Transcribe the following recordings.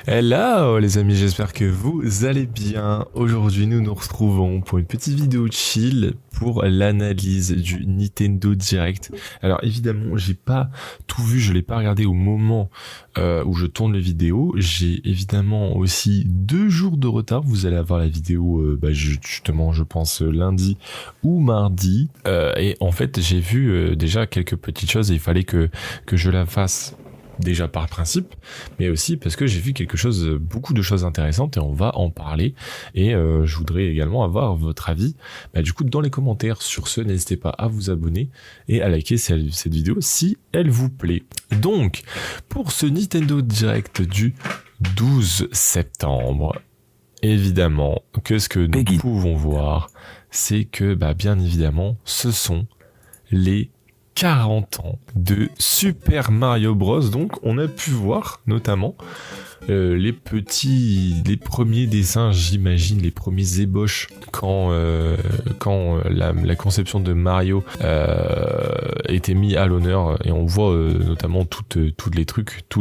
Hello les amis, j'espère que vous allez bien. Aujourd'hui nous nous retrouvons pour une petite vidéo chill pour l'analyse du Nintendo Direct. Alors évidemment j'ai pas tout vu, je l'ai pas regardé au moment où je tourne les vidéos. J'ai évidemment aussi 2 jours de retard, vous allez avoir la vidéo justement je pense lundi ou mardi. Et en fait j'ai vu déjà quelques petites choses et il fallait que je la fasse. Déjà par principe, mais aussi parce que j'ai vu beaucoup de choses intéressantes et on va en parler. Et je voudrais également avoir votre avis du coup dans les commentaires. Sur ce, n'hésitez pas à vous abonner et à liker cette vidéo si elle vous plaît. Donc, pour ce Nintendo Direct du 12 septembre, évidemment que ce que nous pouvons voir, c'est que bien évidemment, ce sont les 40 ans de Super Mario Bros. Donc on a pu voir notamment les premiers dessins, j'imagine, les premiers ébauches quand la conception de Mario était mis à l'honneur, et on voit notamment tous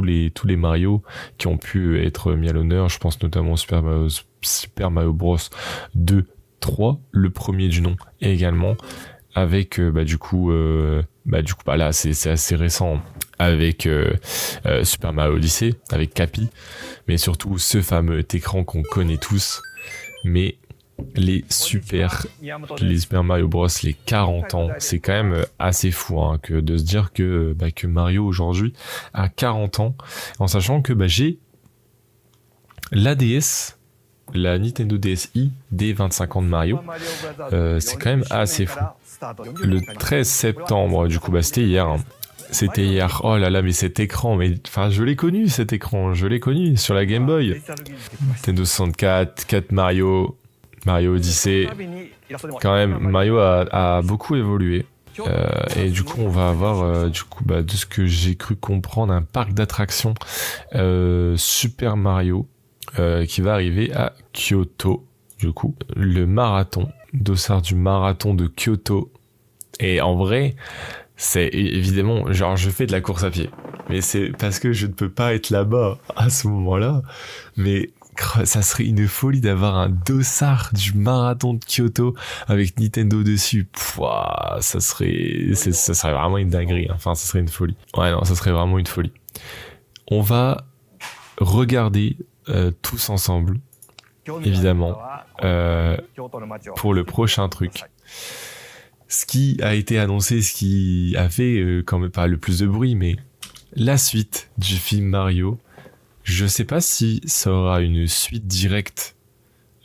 les Mario qui ont pu être mis à l'honneur. Je pense notamment au Super Mario Bros 2, 3, le premier du nom, et également avec là c'est assez récent avec Super Mario Odyssey avec Cappy, mais surtout ce fameux écran qu'on connaît tous, mais les Super Mario Bros, les 40 ans, c'est quand même assez fou que de se dire que Mario aujourd'hui a 40 ans, en sachant que j'ai la DS, la Nintendo DSi des 25 ans de Mario. C'est quand même assez fou. Le 13 septembre, du coup, c'était hier. C'était hier. Oh là là, mais cet écran, je l'ai connu cet écran, je l'ai connu sur la Game Boy. Nintendo 64, 4 Mario Odyssey. Quand même, Mario a beaucoup évolué. Et du coup, on va avoir, de ce que j'ai cru comprendre, un parc d'attractions Super Mario qui va arriver à Kyoto. Du coup, le marathon, dossard du marathon de Kyoto. Et en vrai, c'est évidemment, je fais de la course à pied, mais c'est parce que je ne peux pas être là-bas à ce moment-là. Mais ça serait une folie d'avoir un dossard du marathon de Kyoto avec Nintendo dessus. Pouah, ça serait vraiment une dinguerie. Enfin, ça serait une folie. Ouais, non, ça serait vraiment une folie. On va regarder tous ensemble, évidemment, pour le prochain truc. Ce qui a été annoncé, ce qui a fait quand même pas le plus de bruit, mais la suite du film Mario. Je sais pas si ça aura une suite directe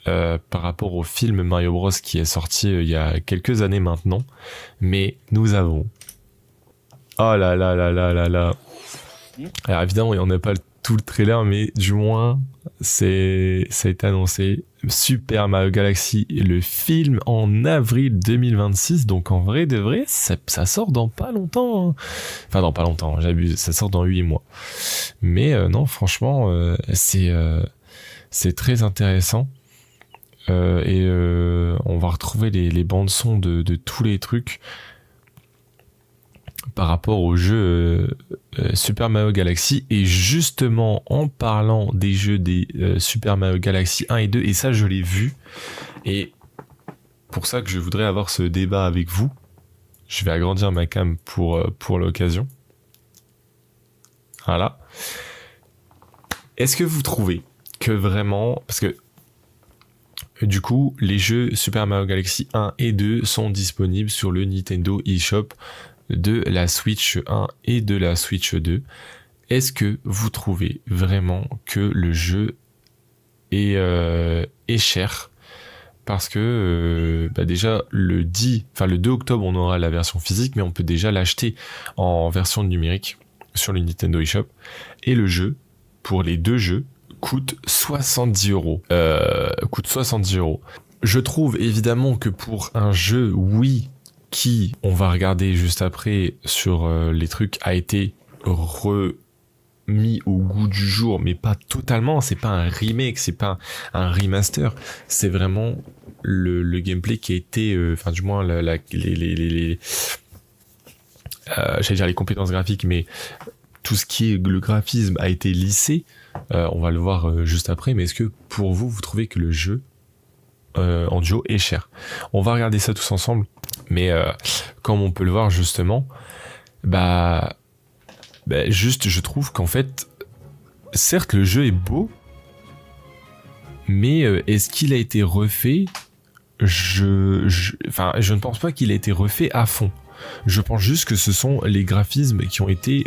par rapport au film Mario Bros qui est sorti il y a quelques années maintenant, mais nous avons... Oh là là là là là là. Alors évidemment, il n'y en a pas tout le trailer, mais du moins, ça a été annoncé. Super Mario Galaxy, le film en avril 2026, donc en vrai de vrai, ça sort dans pas longtemps. Enfin, dans pas longtemps, j'abuse, ça sort dans 8 mois. Mais non, franchement, c'est très intéressant. On va retrouver les bandes son de tous les trucs par rapport au jeu Super Mario Galaxy. Et justement, en parlant des jeux des Super Mario Galaxy 1 et 2, et ça je l'ai vu, et pour ça que je voudrais avoir ce débat avec vous, je vais agrandir ma cam pour l'occasion. Voilà. Est-ce que vous trouvez que vraiment, parce que du coup, les jeux Super Mario Galaxy 1 et 2 sont disponibles sur le Nintendo eShop de la Switch 1 et de la Switch 2. Est-ce que vous trouvez vraiment que le jeu est cher? Parce que déjà le 2 octobre on aura la version physique, mais on peut déjà l'acheter en version numérique sur le Nintendo eShop. Et le jeu, pour les 2 jeux, coûte 70 euros. Je trouve évidemment que pour un jeu, oui, qui, on va regarder juste après sur les trucs, a été remis au goût du jour, mais pas totalement. C'est pas un remake, c'est pas un remaster. C'est vraiment le gameplay qui a été, du moins j'allais dire les compétences graphiques, mais tout ce qui est le graphisme a été lissé. On va le voir juste après, mais est-ce que pour vous, vous trouvez que le jeu en duo est cher? On va regarder ça tous ensemble, mais comme on peut le voir justement, juste je trouve qu'en fait, certes le jeu est beau, mais est-ce qu'il a été refait? Je ne pense pas qu'il a été refait à fond. Je pense juste que ce sont les graphismes qui ont été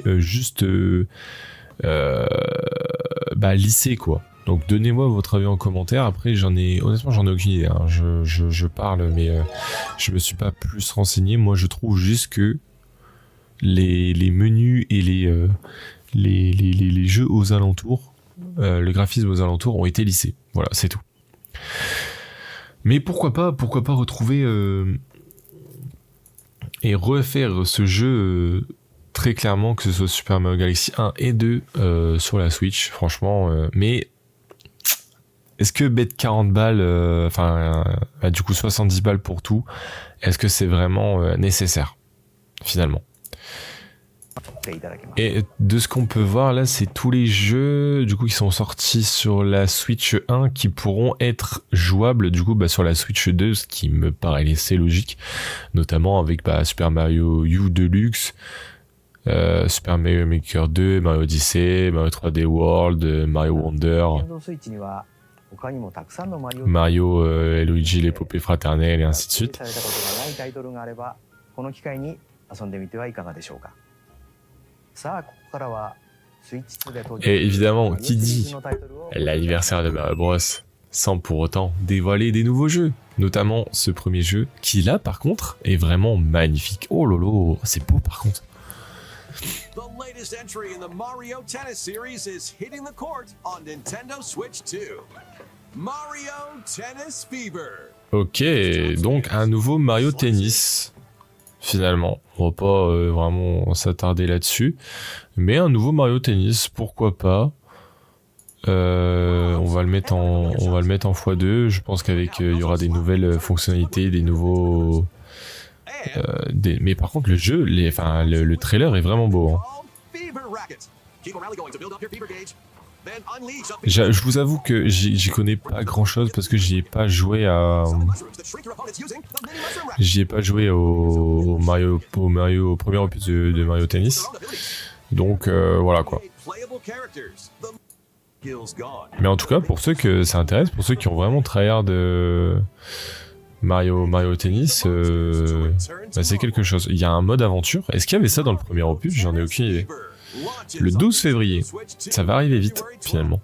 lissés, quoi. Donc donnez-moi votre avis en commentaire. Après honnêtement j'en ai aucune idée, hein. Je parle, mais je me suis pas plus renseigné. Moi je trouve juste que les menus et les jeux aux alentours, le graphisme aux alentours ont été lissés. Voilà, c'est tout. Mais pourquoi pas retrouver et refaire ce jeu très clairement, que ce soit Super Mario Galaxy 1 et 2 sur la Switch, franchement. Mais est-ce que mettre 40 balles, du coup 70 balles pour tout, est-ce que c'est vraiment nécessaire finalement? Et de ce qu'on peut voir là, c'est tous les jeux du coup qui sont sortis sur la Switch 1 qui pourront être jouables du coup sur la Switch 2, ce qui me paraît assez logique, notamment avec Super Mario U Deluxe, Super Mario Maker 2, Mario Odyssey, Mario 3D World, Mario Wonder, Mario et Luigi l'épopée fraternelle et ainsi de suite. Et évidemment, qui dit l'anniversaire de Mario Bros sans pour autant dévoiler des nouveaux jeux, notamment ce premier jeu qui là par contre est vraiment magnifique. Oh lolo, c'est beau par contre. The latest entry in the Mario Tennis series is hitting the court on Nintendo Switch 2. Mario Tennis Fever. Ok, donc un nouveau Mario Tennis. Finalement, on va pas vraiment s'attarder là-dessus, mais un nouveau Mario Tennis, pourquoi pas. On va le mettre en x2. Je pense qu'avec il y aura des nouvelles fonctionnalités, des nouveaux. Mais par contre, le jeu, le trailer est vraiment beau. Hein. Je vous avoue que j'y connais pas grand chose parce que j'y ai pas joué au premier opus de Mario Tennis. Donc voilà quoi. Mais en tout cas, pour ceux que ça intéresse, pour ceux qui ont vraiment tryhard Mario Tennis, c'est quelque chose. Il y a un mode aventure. Est-ce qu'il y avait ça dans le premier opus? J'en ai aucune idée. Le 12 février. Ça va arriver vite, finalement.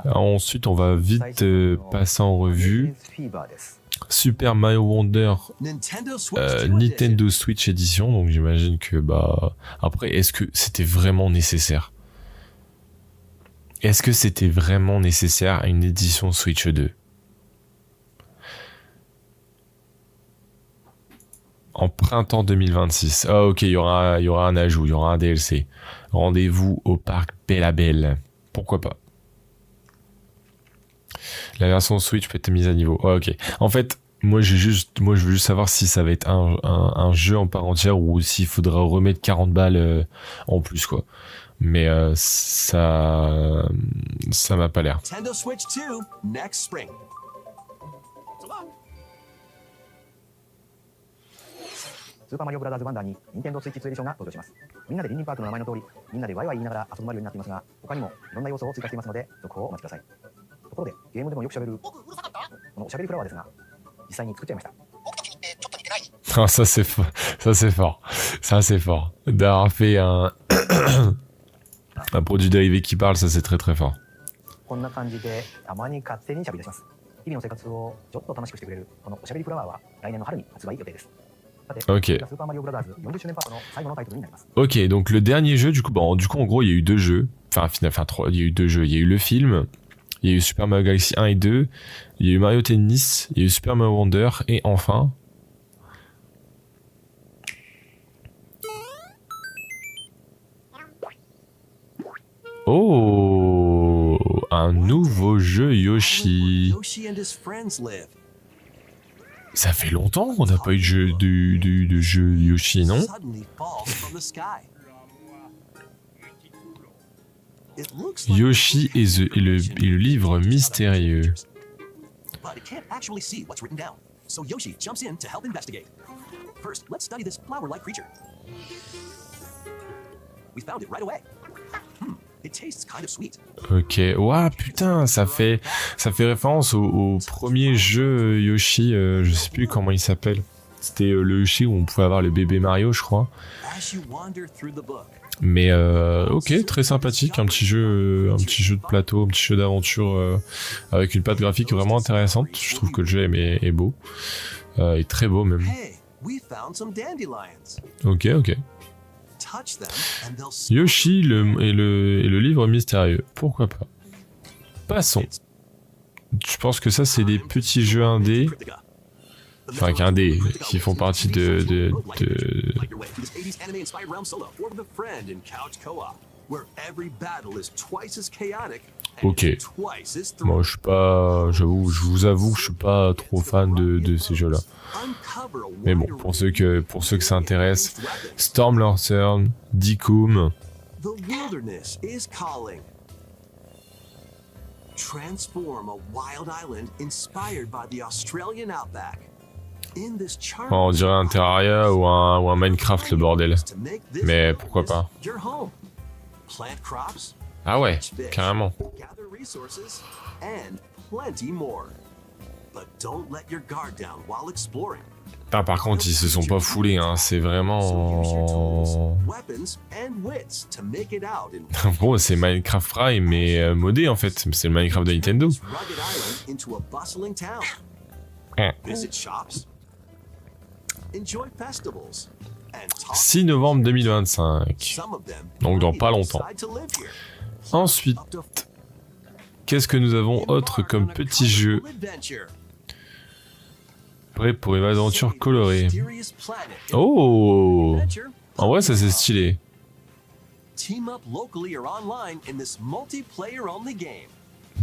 Ensuite, on va vite passer en revue. Super Mario Wonder Nintendo Switch Edition. Donc j'imagine que après, est-ce que c'était vraiment nécessaire? Est-ce que c'était vraiment nécessaire à une édition Switch 2? En printemps 2026. Ah ok, il y aura un ajout, il y aura un DLC. Rendez-vous au parc Bellabelle. Pourquoi pas? La version Switch peut être mise à niveau. Ah, ok. En fait, moi je veux juste savoir si ça va être un jeu en part entière ou s'il faudra remettre 40 balles en plus quoi. Mais ça m'a pas l'air. Nintendo Switch 2 next spring. Super Mario Bros. Wonder に Nintendo Switch 2エディションが登場します。みんなでリンリンパークの名前の通り、みんなでワイワイ言いながら遊ぶマリオになっていますが、他にもいろんな要素を追加していますので、続報をお待ちください。ところで、ゲームでもよく喋るこのおしゃべりフラワーですが、実際に作っちゃいました。僕たちにってちょっと似てない？Ah, ça c'est fort. Ça c'est fort. D'avoir fait un produit dérivé qui parle, ça c'est très très fort. こんな感じでたまに勝手に喋り出します。日々の生活をちょっと楽しくしてくれるこのおしゃべりフラワーは来年の春に発売予定です。Ok. Ok, donc le dernier jeu, du coup, en gros, il y a eu deux jeux. Il y a eu deux jeux. Il y a eu le film, il y a eu Super Mario Galaxy 1 et 2, il y a eu Mario Tennis, il y a eu Super Mario Wonder, et enfin... Oh, un nouveau jeu Yoshi. Ça fait longtemps qu'on n'a pas eu de jeu Yoshi, non? Yoshi et le livre mystérieux. But it can't actually see what's written down. So Yoshi jumps in to help investigate. First, let's study this flower-like creature. We found it right away. It tastes kind of sweet. Ok, ouah putain, ça fait référence au premier jeu Yoshi, je sais plus comment il s'appelle. C'était le Yoshi où on pouvait avoir le bébé Mario, je crois. As you wander through the book, Mais ok, très sympathique, un petit jeu de plateau, un petit jeu d'aventure avec une patte graphique vraiment intéressante. Je trouve que le jeu est beau, est très beau même. hey, we found some dandelions. Ok, ok. Touch them and they'll Yoshi et le livre mystérieux, pourquoi pas. Passons. Je pense que ça c'est des petits jeux indés, enfin qu'indés, qui font partie de... Ok. Moi je suis pas... je vous avoue que je suis pas trop fan de ces jeux-là. Mais bon, pour ceux que ça intéresse, Stormlancer, Decum... The wilderness is calling. Transform a wild island inspired by the Australian outback. In this charming On dirait un Terraria ou un Minecraft le bordel. Mais pourquoi pas. Your home. Plant crops, Ah ouais, carrément. gather resources, and plenty more. But don't let your guard down while exploring. Ah, par contre, ils se sont pas foulés, hein. C'est vraiment... Weapons and wits to make it out in En gros, c'est Minecraft Prime, mais modé en fait. C'est le Minecraft de Nintendo. this rugged island into a bustling town. Ah. Visit shops. Enjoy festivals. And talk 6 novembre 2025. some of them. Donc dans might pas longtemps. decide to live here. Ensuite, Up to qu'est-ce que nous avons autre comme petit jeu adventure. prêt pour une aventure colorée? Mysterious planet. Oh! Adventure. En vrai, ça c'est stylé. Team up locally or online in this multiplayer-only game.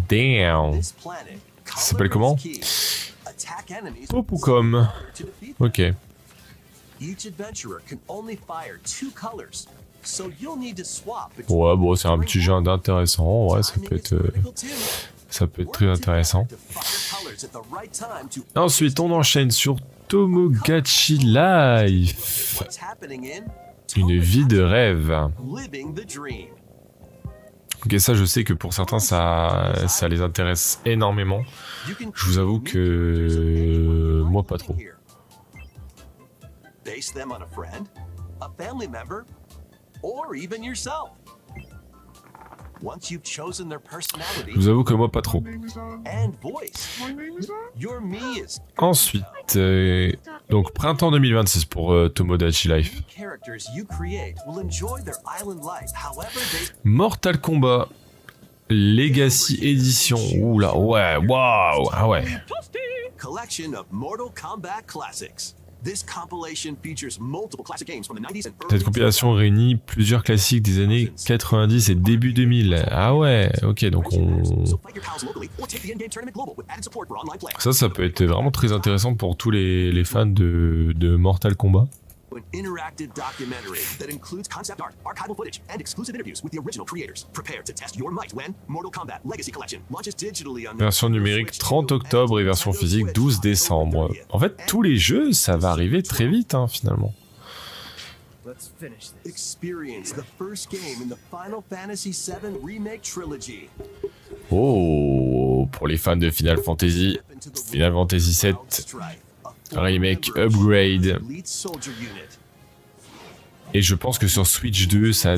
Damn! This planet. Ça s'appelle comment? Key. Attack enemies Popucom. to defeat them. Ok. Each adventurer can only fire 2 colors, so you'll need to swap between Ouais, bon, c'est un petit jeu intéressant. Ouais, ça timing peut is être, critical too. ça peut être Work très together intéressant. to fire colors at the right time to Ensuite, on enchaîne sur Tomogachi Life. what's happening in Une vie de rêve. living the dream. Ok, ça, je sais que pour certains, ça les intéresse énormément. You can Je vous avoue que moi, pas trop. here. Base them on a friend, a family member, or even yourself. Once you've chosen their Je personality vous avoue que moi, pas trop. and voice, your me is Ensuite, donc printemps 2026 pour Tomodachi Life. characters you create will enjoy their island life however they Mortal Kombat Legacy Edition. Oula, ouais, waouh, ah ouais. collection of Mortal Kombat classics. This compilation features multiple classic games from the 90s and Cette early compilation réunit plusieurs classiques des années 90 et début 2000. Ah ouais, ok, donc So fight your pals locally or take the in-game tournament global with added support for online play. ça peut être vraiment très intéressant pour tous les fans de Mortal Kombat. An interactive documentary that includes concept art, archival footage, and exclusive interviews with the original creators. Prepare to test your might when Mortal Kombat Legacy Collection launches digitally on Version numérique 30 octobre et version physique 12 décembre. En fait, tous les jeux, ça va arriver très vite, hein, finalement. Experience the first game in the Final Fantasy VII Remake Trilogy. Oh, pour les fans de Final Fantasy, Final Fantasy VII Remake Upgrade. Elite soldier unit. Et je pense que sur Switch 2, ça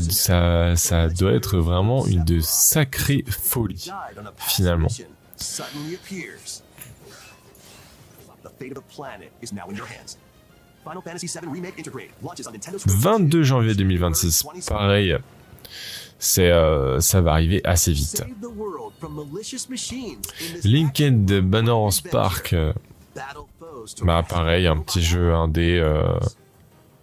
doit être vraiment une de sacrée folie, Died on a past finalement. mission, suddenly appears. The fate of the planet is now in your hands. Final Fantasy VII Remake Integrate launches on Nintendo Switch 22 janvier 2026, pareil, ça va arriver assez vite. Save the world from malicious machines in this Link and Banner Spark. Spark, battle foes to bah pareil, un petit jeu indé,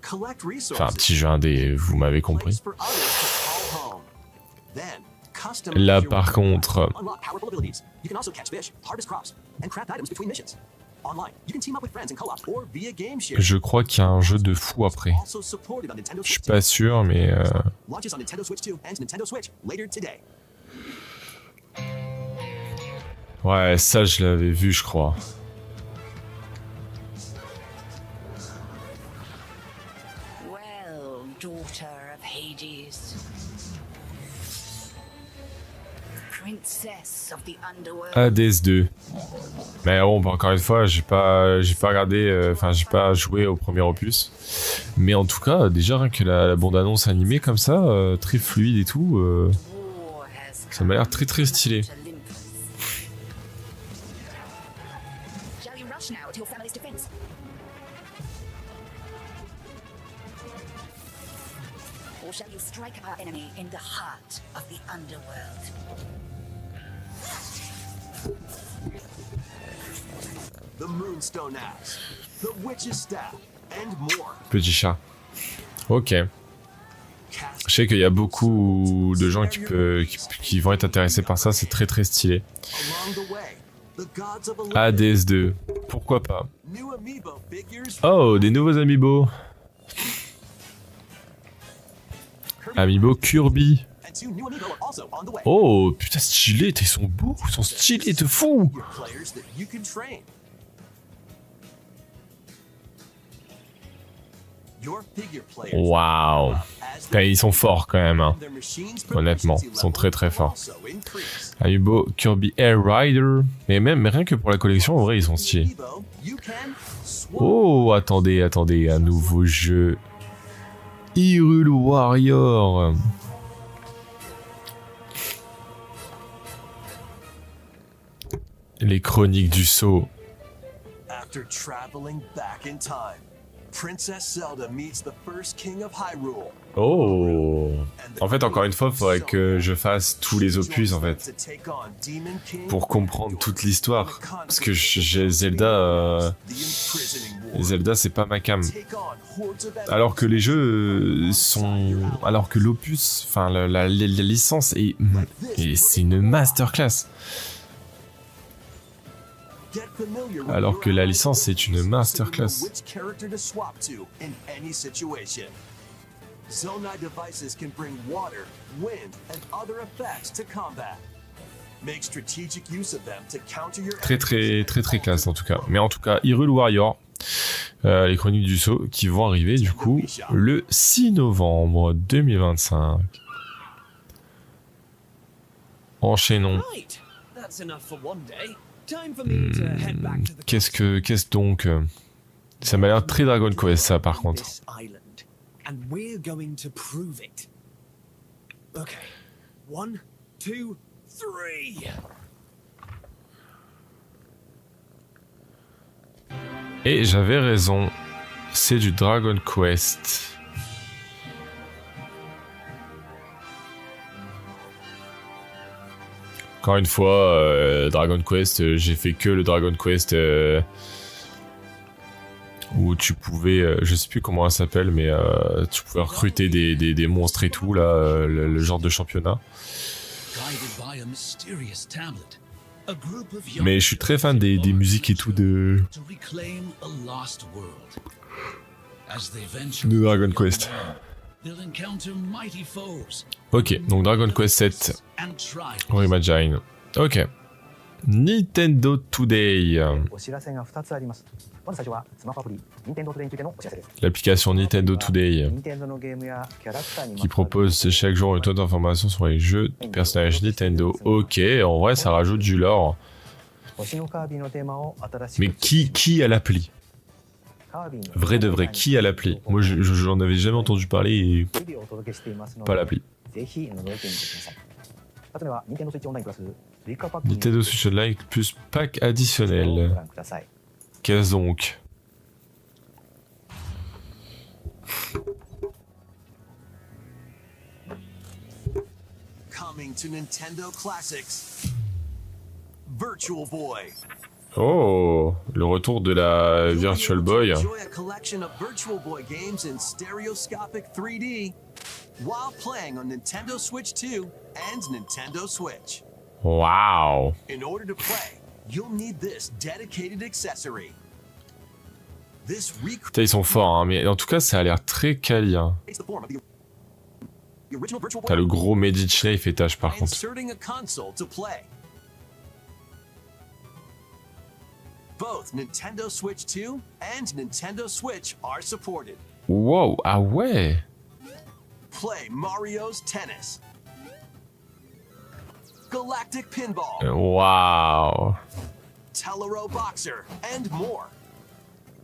collect resources. enfin un petit jeu indé, vous m'avez compris. Place for others to call home. Then, customize Là your par weapon. contre, Unlock powerful abilities. You can also catch fish, harvest crops, and craft items between missions. Online, you can team up with friends in co-op or via game share. je crois qu'il y a un jeu de fou après. Also supported on Nintendo Je suis Switch pas sûr, mais 2. Launches on Nintendo Switch 2 and Nintendo Switch later today. Ouais, ça je l'avais vu, je crois. Well, daughter of Hades. Princess of the Underworld. Hades 2. Mais bon, bah, encore une fois, j'ai pas regardé, enfin j'ai pas joué au premier opus. Mais en tout cas, déjà rien que la bande-annonce animée comme ça, très fluide et tout, War has ça m'a l'air très très stylé. come to Olympus. Shall you rush now to your family's defense? Or shall you strike our enemy in the heart of the underworld? The Moonstone Axe, the Witch's Staff, and more. Petit chat. Ok. Cast Je sais qu'il y a beaucoup de gens qui vont être intéressés par ça, c'est très très stylé. along the way. The gods of Olympus. Hades 2, pourquoi pas. New amiibo figures. Oh, des nouveaux amiibo. Amiibo Kirby. And two new amiibo are also on the way. Oh, putain, stylé, ils sont beaux, ils sont stylés de fou. Your players that you can train. Your figure players. Waouh. As Putain, ils sont forts quand même, hein. their machines Honnêtement, proficiency ils sont très très level forts. also increase. Amiibo Kirby Air Rider. Mais rien que pour la collection, en vrai, ils sont stylés. Amiibo, you can swap. Oh, attendez, un nouveau jeu. Hyrule Warrior. Les chroniques du sceau. After traveling back in time, Princess Zelda meets the first king of Hyrule. Oh. En fait, encore une fois, il faudrait que je fasse tous les opus, en fait, pour comprendre toute l'histoire. Parce que j'ai Zelda, Zelda, c'est pas ma cam. Alors que les jeux sont, alors que l'opus, enfin la licence est, c'est une masterclass. Alors que la licence est une masterclass. Zonai devices can bring water, wind, and other effects to combat. Make strategic use of them to counter your Très classe en tout cas. Mais en tout cas, Hyrule Warrior, les chroniques du sceau qui vont arriver du coup le 6 novembre 2025. Enchaînons. Right. That's enough for one day. Time for me to head back to the Qu'est-ce donc ça m'a l'air très Dragon Quest ça par contre. this island, and we're going to prove it. Okay. 1, 2, 3. Et j'avais raison, c'est du Dragon Quest. Encore une fois, Dragon Quest, j'ai fait que le Dragon Quest où tu pouvais, je sais plus comment ça s'appelle, mais tu pouvais recruter des monstres et tout, là, le genre de championnat. Mais je suis très fan des musiques et tout de Dragon Quest. Ok, donc Dragon Quest 7 Reimagine. Ok. Nintendo Today. お知らせが2つあります。まず最初はスマホアプリ Nintendo Today についてのお知らせです。 L'application Nintendo Today Nintendo のゲームやキャラクターに qui propose chaque jour une tonne d'informations sur les jeux de personnages Nintendo. Ok, en vrai ça rajoute du lore. 星のカービィのテーマを新しく Mais qui a l'appli? カービィの Vrai de vrai, qui a l'appli? Moi j'en avais jamais entendu parler et 日々お届けしていますの pas で l'appli. ぜひ覗いてみてください。2つ目は Nintendo Switch Online プラス追加パックに Nintendo Switch Online plus pack ご additionnel. 覧ください。 Qu'est-ce donc? Coming to Nintendo Classics. Virtual Boy. Oh, le retour de la Virtual Boy. Enjoy a collection of Virtual Boy games in stereoscopic 3D while playing on Nintendo Switch 2 and Nintendo Switch. Waouh. In order to play, you'll need this dedicated accessory. This Putain, ils sont forts, hein, mais en tout cas, ça a l'air très quali. Hein. recreates the form of the original Virtual Boy T'as le gros Medici, il fait tâche par contre. inserting a console to play. Both Nintendo Switch 2 and Nintendo Switch are supported. Wow, ah ouais. Play Mario's Tennis, Galactic Pinball, Waouh. Telero Boxer, and more.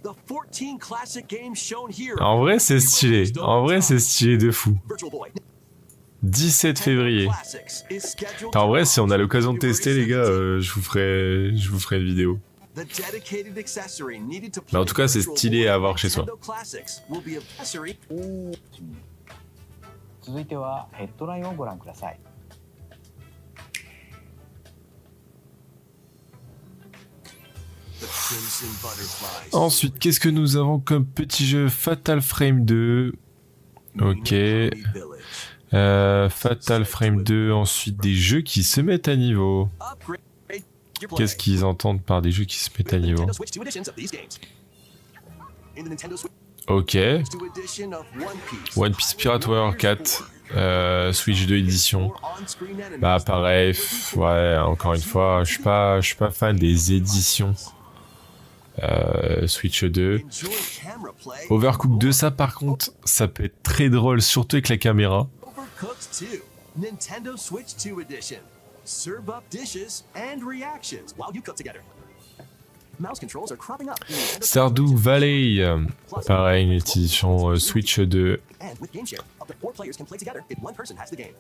The 14 classic games shown here. En vrai, c'est stylé. En vrai, c'est stylé de fou. Virtual Boy. 17 février. Classics is scheduled En vrai, to si on a l'occasion de February tester, les gars, 17th. je vous ferai une vidéo. The dedicated accessory needed to Mais en play tout cas, c'est Virtual stylé Boy à avoir chez soi. Nintendo Classics will be accessory 続いてはヘッドラインをご覧ください。 the Crimson Butterflies. Ensuite, qu'est-ce que nous avons comme petit jeu? Fatal Frame 2. Ok. Minami Village. Fatal Frame 2. Ensuite, des jeux qui se mettent à niveau. Upgrade your play. Qu'est-ce qu'ils entendent par des jeux qui se mettent à With the niveau? Nintendo Switch 2 editions of these games. In the Nintendo Switch Ok. 2 edition of One Piece. One Piece Pirate Warrior 4. Switch 2 édition. On-screen enemies. Bah pareil, ouais, encore une fois, je suis pas fan des éditions. Switch 2. Enjoy camera play. Overcooked 2, ça par contre, ça peut être très drôle, surtout avec la caméra. Overcooked 2. Nintendo Switch 2 edition. Serve up dishes and reactions while you cook together. Mouse controls are cropping up. in Nintendo Stardew Switch 2 Valley, pareil, une édition Switch 2. And with Game Share, up to 4 players can play together if one person has the game.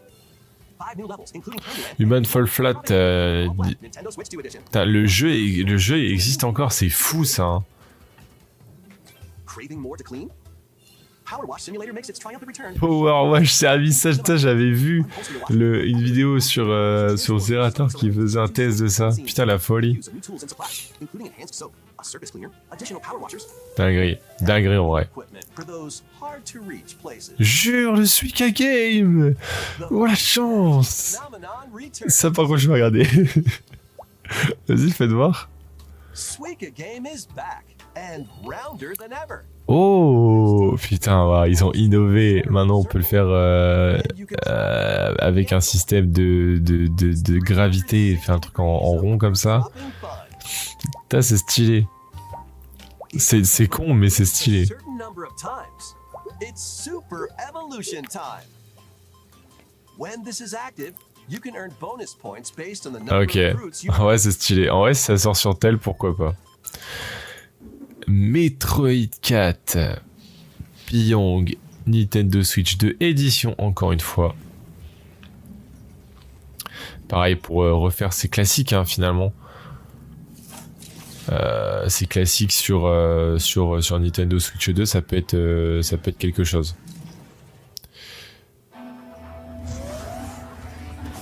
5 new levels, including Candyland. Human Fall Flat, Worldwide, Nintendo Switch 2 edition. putain, le jeu existe encore, c'est fou ça. Hein. Craving more to clean? Power Wash Simulator makes its triumphant return. Power Wash Service, ça, putain, j'avais vu une vidéo sur Zerator qui faisait un test de ça. Putain, la folie. Use of new tools and supplies, including enhanced soap, a surface cleaner, additional power washers, Dinguerie en vrai. equipment for those hard to reach places. Jure, le Suika Game. Oh la chance. Phenomenon returns. Ça par contre je vais regarder. Vas-y, faites voir. Suika Game is back and rounder than ever. Oh putain, ouais, ils ont innové. Maintenant on peut le faire avec un système de gravité, faire un truc en rond comme ça. Dropping fun. Putain, c'est stylé. C'est con mais c'est stylé. Certain number of times. It's Super Evolution time. When this is active, you can earn bonus points based on the number Ok, of fruits you ouais c'est stylé. En vrai si ça sort sur tel, pourquoi pas. Metroid 4, Pyong, Nintendo Switch 2 édition encore une fois. Pareil pour refaire ces classiques hein, finalement. Ces classiques sur Nintendo Switch 2, ça peut être quelque chose.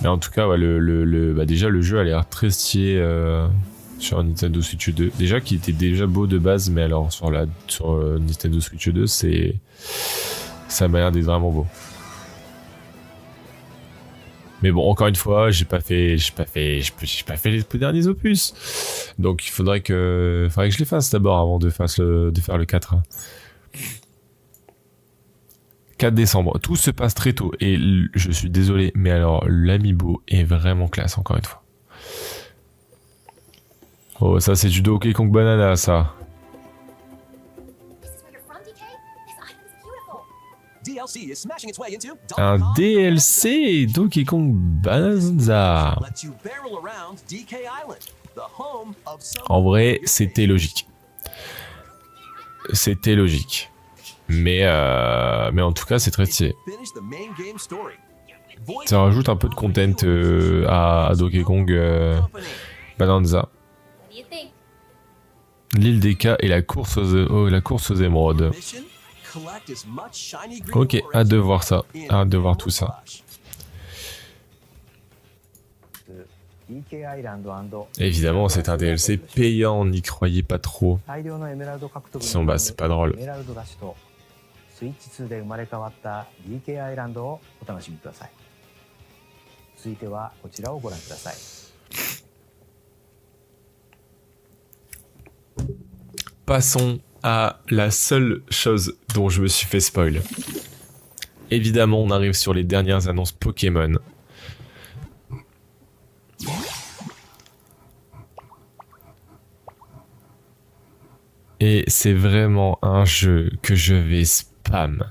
Mais en tout cas, ouais, bah déjà le jeu a l'air très stylé sur Nintendo Switch 2. Déjà qui était déjà beau de base, mais alors sur Nintendo Switch 2, ça m'a l'air d'être vraiment beau. Mais bon, encore une fois, j'ai pas fait les derniers opus. Donc il faudrait que je les fasse d'abord avant de faire le 4. 4 décembre. Tout se passe très tôt. Et je suis désolé, mais alors l'Amiibo est vraiment classe, encore une fois. Oh, ça c'est du Donkey Kong Banana, ça. This is where you're from, DK? This item is beautiful. DLC is smashing its way into Un Donkey Kong DLC Donkey Kong Bonanza. lets you barrel around DK Island, the home of some En vrai, of your c'était logique. C'était logique. Mais en tout cas, c'est très stylé. Finish the main game story. Voice Ça rajoute un peu de content à Donkey Kong Company. Bonanza. What do you think? L'île des cas et la course aux émeraudes. Mission, collect as much shiny green Ok, ore hâte de as voir ça. in Hâte de voir tout ça. Flash. DK アイランド Évidemment, c'est un DLC payant, n'y croyez pas trop. 大量のエメラルド獲得 Sinon, bah, c'est pas drôle. エメラルドラッシュとスイッチ2で生まれ変わった DK アイランドをお楽しみください。続いてはこちらをご覧ください。 Passons à la seule chose dont je me suis fait spoil. Évidemment, on arrive sur les dernières annonces Pokémon. Et c'est vraiment un jeu que je vais spam.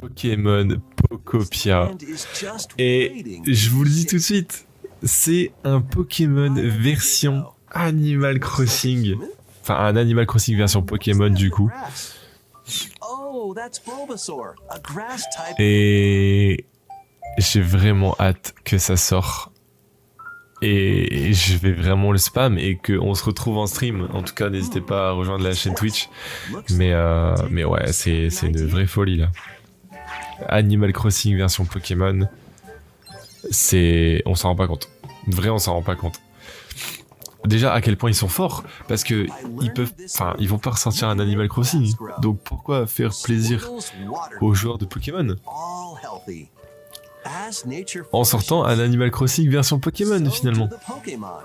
Pokémon Pokopia. And is just Et waiting je vous le dis to tout de suite, c'est un Pokémon version Animal Crossing. Enfin, un Animal Crossing version Pokémon du coup. grass. Oh, that's Bulbasaur, a grass type. Et j'ai vraiment hâte que ça sorte. Et je vais vraiment le spam et qu'on se retrouve en stream. En tout cas, n'hésitez pas à rejoindre la chaîne Twitch. Mais ouais, c'est une vraie folie là. Animal Crossing version Pokémon, on s'en rend pas compte. Vrai, on s'en rend pas compte. Déjà à quel point ils sont forts, parce que ils vont pas ressortir un Animal Crossing. Donc pourquoi faire plaisir aux joueurs de Pokémon All healthy. As nature en sortant un Animal Crossing version Pokémon so finalement. do the Pokémon.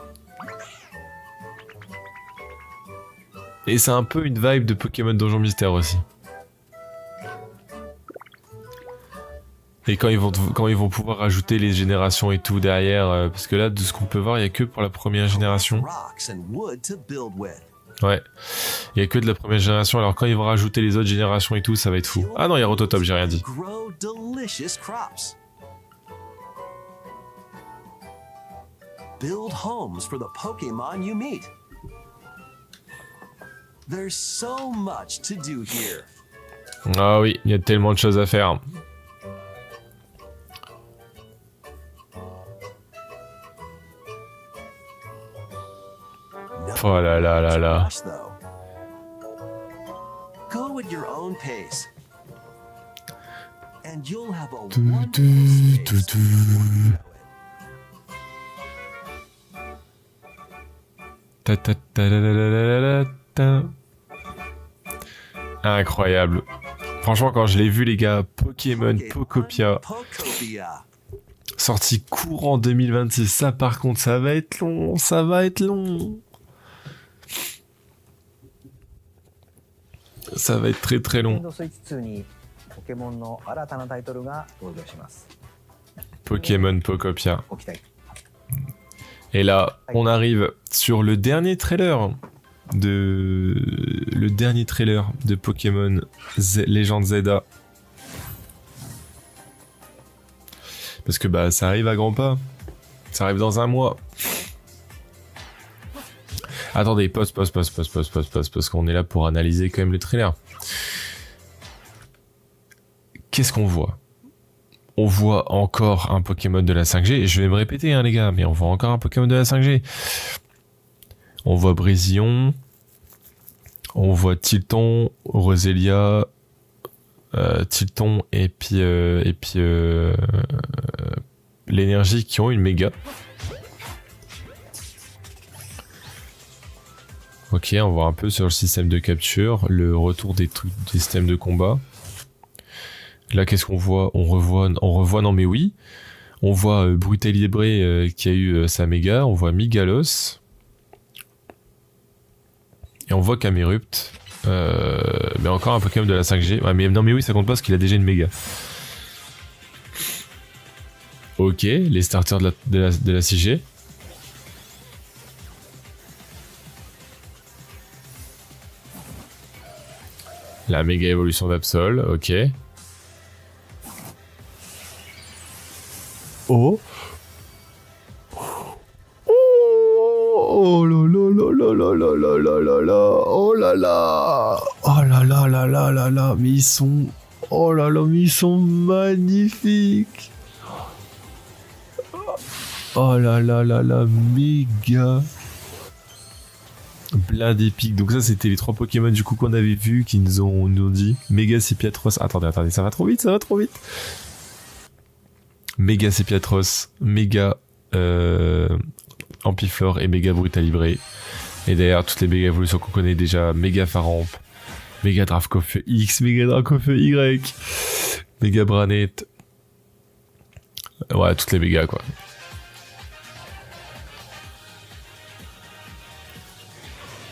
Et c'est un peu une vibe de Pokémon Donjon Mystère aussi. Et quand ils vont pouvoir ajouter les générations et tout derrière, parce que là, de ce qu'on peut voir, il y a que pour la première génération. Rocks and wood to build with. Ouais, il y a que de la première génération. Alors quand ils vont rajouter les autres générations et tout, ça va être fou. Ah non, il y a Rototop, j'ai rien dit. Grow delicious crops. Build homes for the Pokémon you meet. There's so much to do here. Ah oui, il y a tellement de choses à faire. Oh là là là là. Rush, though. Go at your own pace. And you'll have a wonderful space. Ta ta ta la la la la la ta. Incroyable. Franchement, quand je l'ai vu, les gars, Pokémon Pokopia, Pokopia. sorti courant 2026, ça par contre, ça va être long, ça va être long. Ça va être très très long. Nintendo Switch 2にポケモンの新たなタイトルが登場します。 Pokémon Pokopia. ご期待。 Et là, on arrive sur le dernier trailer de Pokémon Legend Zelda. Parce que bah ça arrive à grands pas. Ça arrive dans un mois. Attendez, pause, parce qu'on est là pour analyser quand même le trailer. Qu'est-ce qu'on voit ? On voit encore un Pokémon de la 5G. Je vais me répéter, hein, les gars, mais on voit encore un Pokémon de la 5G. On voit Brésillion. On voit Tilton, Roselia, Tilton et puis l'énergie qui ont une méga. Ok, on voit un peu sur le système de capture, le retour des systèmes de combat. Là, qu'est-ce qu'on voit ? On revoit, non mais oui. On voit Brutalibre qui a eu sa méga. On voit Migalos. Et on voit Camerupt. Mais encore un Pokémon de la 5G. Ouais, mais non mais oui, ça compte pas parce qu'il a déjà une méga. Ok, les starters de la 6G. La méga évolution d'Absol, ok. Oh. Oh là là là là là là là là là là. Oh là là. Oh là là là là là là. Mais ils sont... Oh là là, mais ils sont magnifiques. Oh là là là là, méga. Plein d'épiques. Donc ça, c'était les 3 Pokémon du coup qu'on avait vus, qui nous ont dit. Méga Sépiatros. Attendez, ça va trop vite. Méga Sépiatros, méga Ampiflore et méga Brutalibre. Et d'ailleurs, toutes les méga évolutions qu'on connaît déjà, méga Faramp, méga Dracofeu X, méga Dracofeu Y, méga Branette. Ouais, toutes les mégas quoi.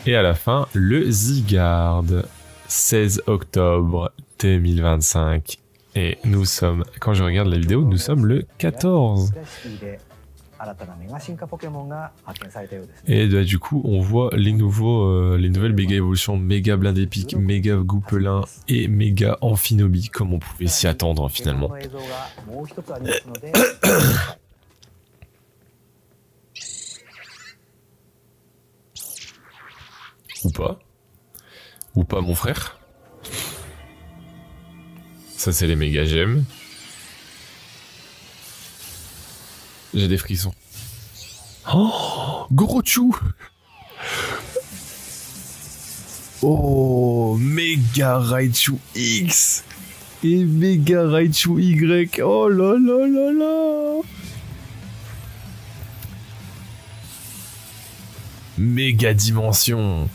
Et à la fin, le Zygarde. 16 octobre 2025. Et nous sommes, quand je regarde la vidéo, nous sommes le 14. 新たなメガ進化ポケモンが発見されたようですね。 Et bah, du coup, on voit les nouvelles méga évolutions, méga blindépique, méga goupelin et méga amphinobie, comme on pouvait s'y attendre finalement. この映像がもう一つありますので、 Ou pas. Ou pas, mon frère. Ça, c'est les méga gemmes. J'ai des frissons. Oh, gros chou. Oh, méga Raichu X et méga Raichu Y. Oh là là là là. Méga dimension.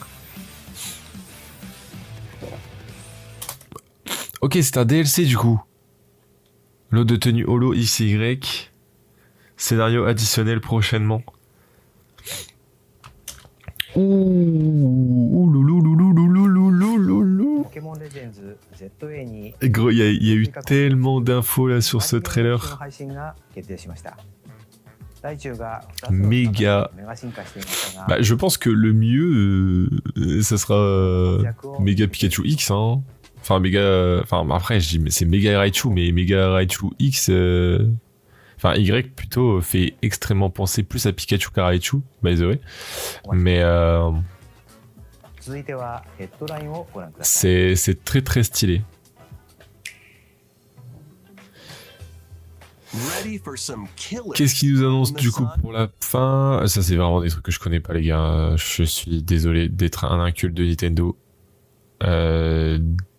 Ok, c'est un DLC du coup. Lot de tenue holo XY. Scénario additionnel prochainement. Ouh, loulou. ポケモンレジェンズ ZA に Gros, il y a eu tellement d'infos là sur ce の trailer. 配信が決定しました。大中が Méga. メガ進化していましたが、 Bah, je pense que le mieux, ça sera Méga Pikachu X. Hein. Enfin, méga. Enfin, après, je dis, mais c'est Méga Raichu, mais Méga Raichu X. Enfin, Y plutôt fait extrêmement penser plus à Pikachu qu'à Raichu, by the way. Mais 続いてはヘッドラインをご覧ください。 c'est très très stylé. Ready for some killer. Qu'est-ce qu'ils nous annoncent du coup pour la fin? Ça, c'est vraiment des trucs que je connais pas, les gars. Je suis désolé d'être un inculte de Nintendo.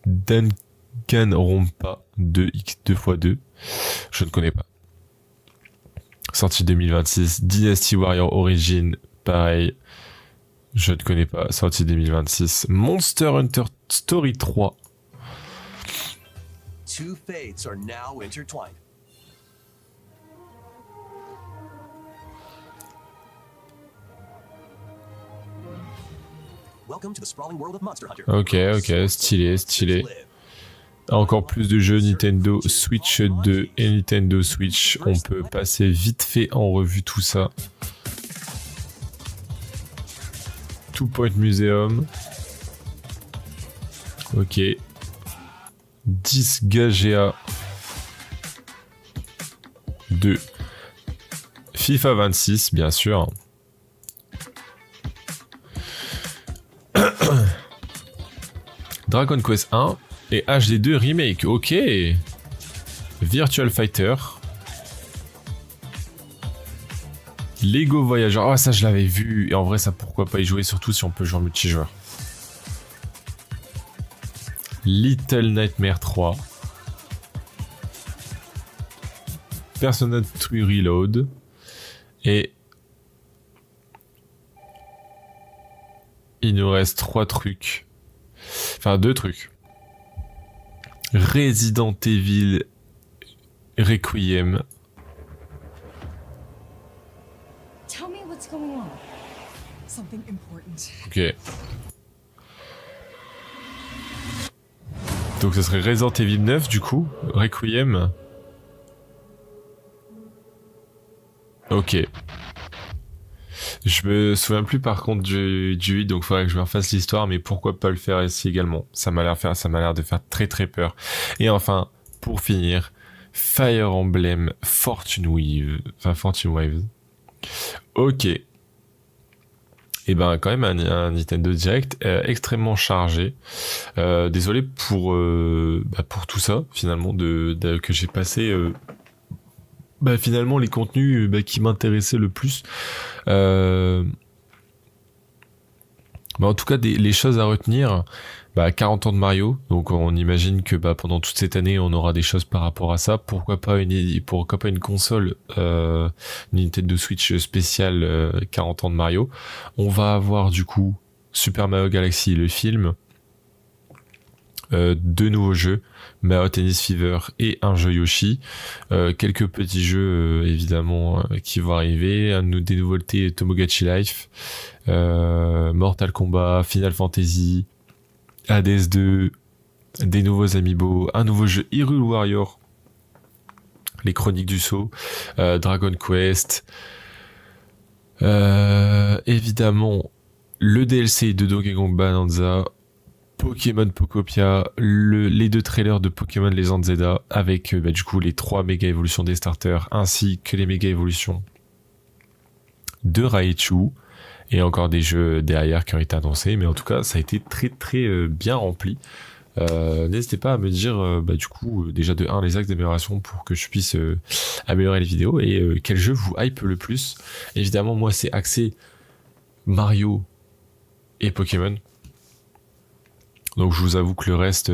Danganronpa 2x2x2. Je ne connais pas. Sortie 2026. Dynasty Warrior Origin, pareil. Je ne connais pas. Sortie 2026. Monster Hunter Story 3. Two fates are now intertwined. Welcome to the sprawling world of Monster Hunter. Ok, stylé, stylé. Encore plus de jeux Nintendo Switch 2 et Nintendo Switch. On peut passer vite fait en revue tout ça. Two Point Museum. Ok. 10 Gagea 2. FIFA 26, bien sûr. Dragon Quest 1 et HD2 Remake, ok. Virtual Fighter. Lego Voyager, ah ça je l'avais vu, et en vrai ça pourquoi pas y jouer, surtout si on peut jouer en multijoueur. Little Nightmare 3. Persona 3 Reload. Et il nous reste 3 trucs. Enfin 2 trucs. Resident Evil Requiem. Tell me what's going on. Something important. Ok. Donc ce serait Resident Evil 9 du coup. Requiem. Ok. Je me souviens plus par contre du 8, donc faudrait que je me refasse l'histoire, mais pourquoi pas le faire ici également. Ça m'a l'air de faire très très peur. Et enfin, pour finir, Fire Emblem Fortune Waves. Ok. Et ben quand même un Nintendo Direct extrêmement chargé. Désolé pour tout ça finalement que j'ai passé. Finalement les contenus qui m'intéressaient le plus. En tout cas les choses à retenir. 40 ans de Mario, donc on imagine que pendant toute cette année on aura des choses par rapport à ça. Pourquoi pas une console Nintendo Switch spéciale 40 ans de Mario. On va avoir du coup Super Mario Galaxy le film, 2 nouveaux jeux, Mario Tennis Fever et un jeu Yoshi, quelques petits jeux évidemment qui vont arriver, des nouveautés Tomodachi Life, Mortal Kombat, Final Fantasy, Hades 2, des nouveaux amiibo, un nouveau jeu Hyrule Warrior, les Chroniques du Sceau, Dragon Quest, évidemment le DLC de Donkey Kong Bonanza, Pokémon Pokopia, les 2 trailers de Pokémon Legend Zelda avec du coup les 3 méga évolutions des starters ainsi que les méga évolutions de Raichu et encore des jeux derrière qui ont été annoncés, mais en tout cas ça a été très très bien rempli. N'hésitez pas à me dire du coup déjà de 1 les axes d'amélioration pour que je puisse améliorer les vidéos et quel jeu vous hype le plus. Évidemment moi c'est axé Mario et Pokémon, donc je vous avoue que le reste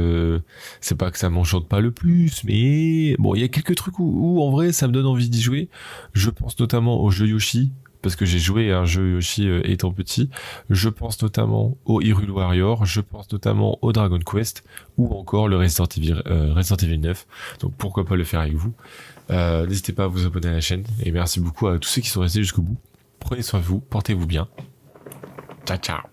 c'est pas que ça m'enchante pas le plus, mais bon il y a quelques trucs où en vrai ça me donne envie d'y jouer. Je pense notamment au jeu Yoshi, parce que j'ai joué à un jeu Yoshi étant petit. Je pense notamment au Hyrule Warrior, je pense notamment au Dragon Quest, ou encore le Resident Evil 9. Donc pourquoi pas le faire avec vous. N'hésitez pas à vous abonner à la chaîne, et merci beaucoup à tous ceux qui sont restés jusqu'au bout. Prenez soin de vous, portez-vous bien. Ciao ciao.